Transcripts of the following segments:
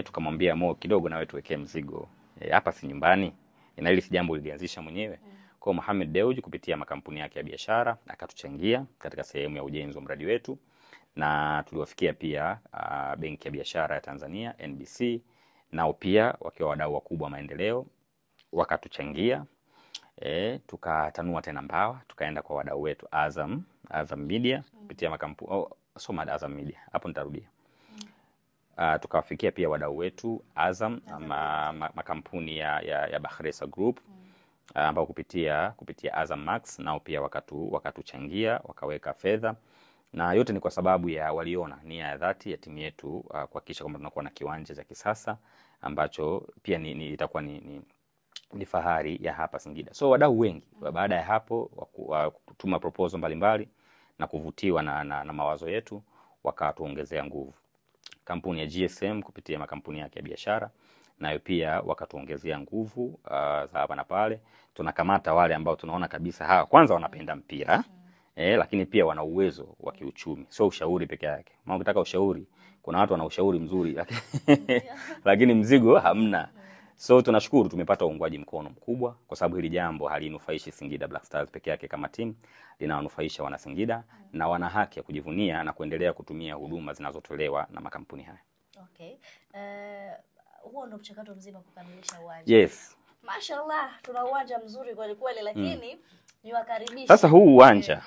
tukamwambia Mo, kidogo na wewe tuwekee mzigo. Hapa si nyumbani. Na hili si jambo lilianzisha mwenyewe. Kwa Mohamed Dewji kupitia makampuni yake ya biashara akatuchangia katika sehemu ya ujenzi wa mradi wetu, na tuliwafikia pia benki ya biashara ya Tanzania NBC, nao pia wakiwa wadau wakubwa wa maendeleo wakatuchangia. Tukatanua tena mbawa, tukaenda kwa wadau wetu Azam Media kupitia makampuni Azam Media, hapo nitarudia. Tukawafikia pia wadau wetu Azam makampuni ya Bakhresa Group ambao kupitia Azam Max nao pia wakatuchangia, wakaweka fedha, na yote ni kwa sababu ya waliona nia ya dhati ya timu yetu kuhakikisha kwamba tunakuwa na kiwanja cha kisasa ambacho pia itakuwa ni fahari ya hapa Singida. So wadau wengi baada ya hapo kutuma proposal mbalimbali na kuvutiwa na mawazo yetu, wakatuongezea nguvu. Kampuni ya GSM kupitia makampuni yake ya biashara nayo pia wakatuongezea nguvu za hapa na pale. Tunakamata wale ambao tunaona kabisa hawa kwanza wanapenda mpira, lakini pia wana uwezo wa kiuchumi, sio ushauri peke yake. Maana ukitaka ushauri, kuna watu wana ushauri mzuri lakini mzigo hamna. So tunashukuru tumepata uungwaji mkono mkubwa, kwa sababu hili jambo halinufaishi Singida Black Stars peke yake kama timu, linawanufaisha wana Singida na wana haki ya kujivunia na kuendelea kutumia huduma zinazotolewa na makampuni haya. Okay. Huo ndo mchakato mzima kukamilisha uwanja. Yes. Mashallah, tuna uwanja mzuri kweli kweli, lakini niwakaribisha. Sasa huu uwanja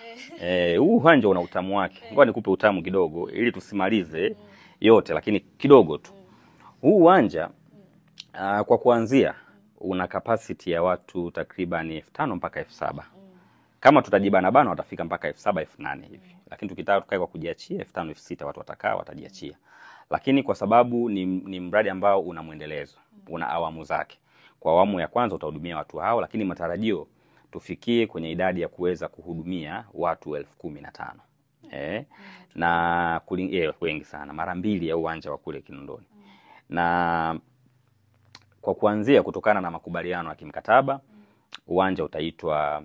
huu uwanja una utamu wake. Ngoja nikupe utamu kidogo ili tusimalize yote, lakini kidogo tu. Huu uwanja kwa kuanzia una capacity ya watu takriban 5,000 mpaka 7,000. Kama tutajibana bana watafika mpaka 7,000 8,000 hivi. Lakini tukitaka tukae kwa kujiachia 5,000 6,000 watu watajiachia. Lakini kwa sababu ni mradi ambao una mwendelezo, una awamu zake. Kwa awamu ya kwanza utahudumia watu hao, lakini matarajio tufikie kwenye idadi ya kuweza kuhudumia watu 15,000. Na wengi sana, mara 2 ya uwanja wa kule Kinondoni. Na kwa kuanzia kutokana na makubaliano ya kimkataba, uwanja utaitwa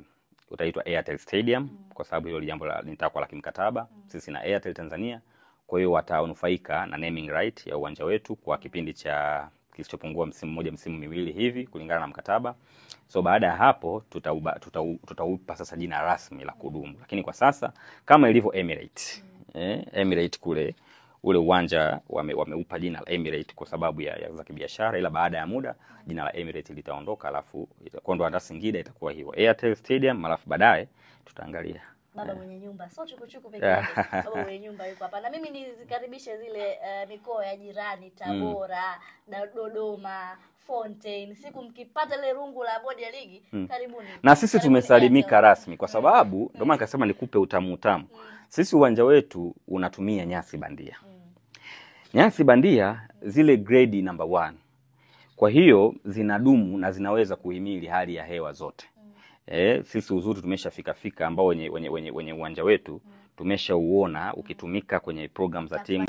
Airtel Stadium, kwa sababu hilo jambo litakuwa la kimkataba sisi na Airtel Tanzania. Kwa hiyo watanufaika na naming right ya uwanja wetu kwa kipindi cha kilichopungua msimu mmoja, msimu miwili hivi kulingana na mkataba. So baada ya hapo tutaupa sasa jina rasmi la kudumu. Lakini kwa sasa kama ilivyo Emirates, Emirates kule ule uwanja wameupa jina la Emirates kwa sababu ya za kibiashara, ila baada ya muda jina la Emirates litaondoka, alafu itakuwa ndo hata Singida itakuwa hiyo Airtel Stadium, alafu baadaye tutaangalia. Baba mwenye nyumba, sio chukuchuku peke yake. Baba mwenye nyumba yuko hapa. Na mimi nizikaribishe zile mikoa ya jirani, Tabora, Dodoma, Fontaine. Siku mkipata ile rungu la bodi ya ligi, karibuni. Na sisi tumesalimika rasmi kwa sababu ndio maana nikasema nikupe utamu. Sisi uwanja wetu unatumia nyasi bandia. Nyasi bandia zile grade number 1. Kwa hiyo zinadumu na zinaweza kuhimili hali ya hewa zote. Sisi uzuri tumeshafika ambao wenye uwanja wetu tumeshauona ukitumika kwenye program za timu.